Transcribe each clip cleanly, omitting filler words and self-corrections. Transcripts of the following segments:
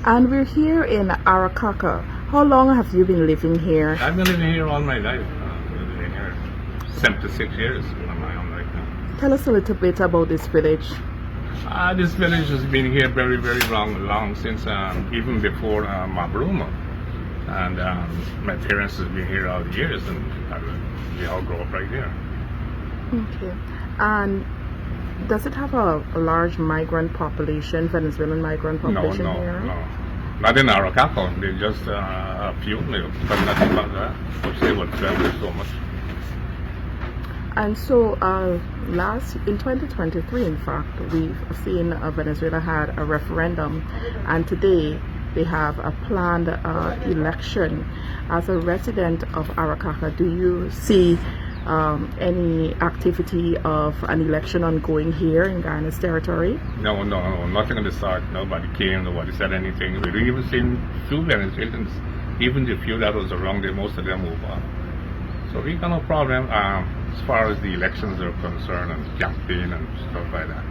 And we're here in Arakaca. How long have you been living here? I've been living here all my life. I've been living here 76 years on my own right now. Tell us a little bit about this village. This village has been here very, very long since even before Mabruma. And my parents have been here all the years, and we all grew up right here. Okay. And does it have a large migrant population, Venezuelan migrant population here? No. Not in Arakaca. There's just a few, but nothing about that. Which they would travel so much. And so in 2023, in fact, we've seen Venezuela had a referendum, and today they have a planned election. As a resident of Arakaca, do you see any activity of an election ongoing here in Guyana's territory? No, nothing of the sort. Nobody came, nobody said anything. We didn't even see few Venezuelans, even the few that was around there, most of them moved on. So we got no problem as far as the elections are concerned and campaign and stuff like that.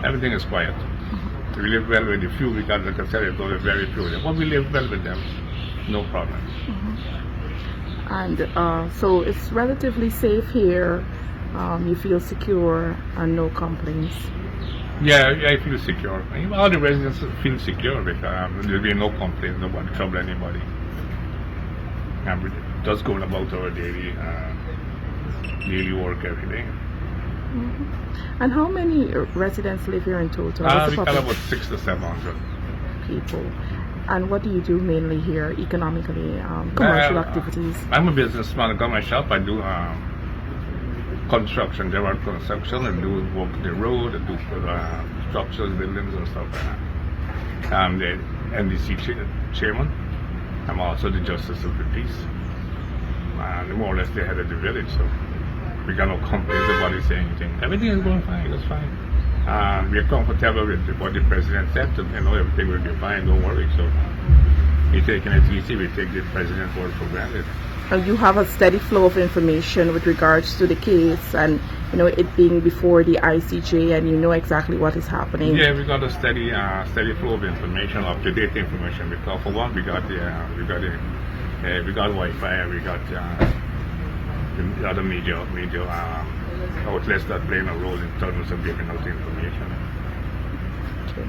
Everything is quiet. We live well with the few we got, like I said, it's only very few of them. But we live well with them, no problem. And so it's relatively safe here. You feel secure and no complaints. Yeah, I feel secure. All the residents feel secure because there'll be no complaints, nobody trouble anybody. And we just going about our daily work every day. And how many residents live here in total? We got about 600 to 700 people. And what do you do mainly here economically, commercial activities? I'm a businessman. I got my shop. I do construction, general construction. I do work the road. I do structures, buildings and stuff like that. I'm the NDC chairman. I'm also the justice of the peace. And more or less the head of the village. So we got no complaints about it saying anything. Everything is going fine. It's fine. We're comfortable with what the president said. So, everything will be fine. Don't worry. So we're taking it easy. We take the president's word for granted. You have a steady flow of information with regards to the case, and it being before the ICJ, and you know exactly what is happening. Yeah, we got a steady flow of information, up to date information. Because for one, we got Wi-Fi, we got the other media outlets that play a role in terms of giving out the information. Okay.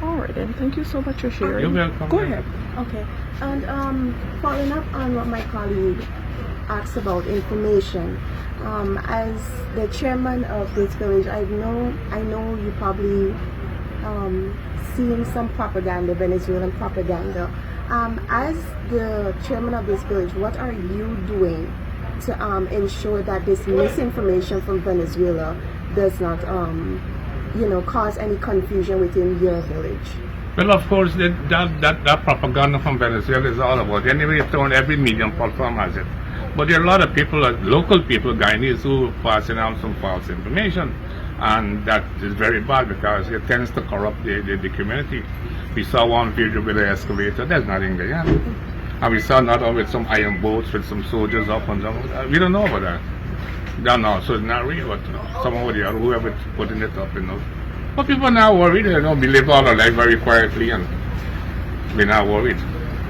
All right, then. Thank you so much for sharing. You're welcome. Go ahead. Okay. And following up on what my colleague asked about information, as the chairman of this village, I know you probably seen some propaganda, Venezuelan propaganda. As the chairman of this village, what are you doing to ensure that this misinformation from Venezuela does not cause any confusion within your village? Well, of course, that propaganda from Venezuela is all about. Anyway, every medium platform has it. But there are a lot of people, local people, Guyanese, who passing out some false information. And that is very bad because it tends to corrupt the community. We saw one video with the excavator, there's nothing there. And we saw another with some iron boats with some soldiers up and down. We don't know about that. Don't know, so it's not real, but somebody or whoever putting it up, But people are now worried, we live all our life very quietly and we're not worried.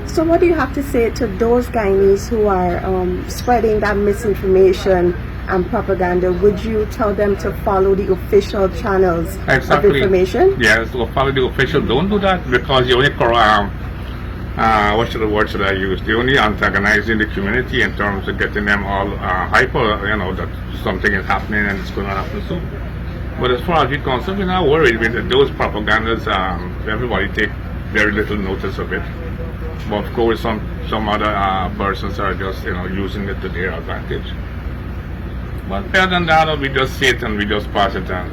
So what do you have to say to those Guyanese who are spreading that misinformation and propaganda? Would you tell them to follow the official channels of information? Yes, to follow the official. Don't do that because you only what should I use? They're only antagonizing the community in terms of getting them all hyper, that something is happening and it's going to happen soon. But as far as we're concerned, we're not worried with those propagandas. Everybody take very little notice of it. But of course, some other persons are just using it to their advantage. But other than that, we just see it and we just pass it on.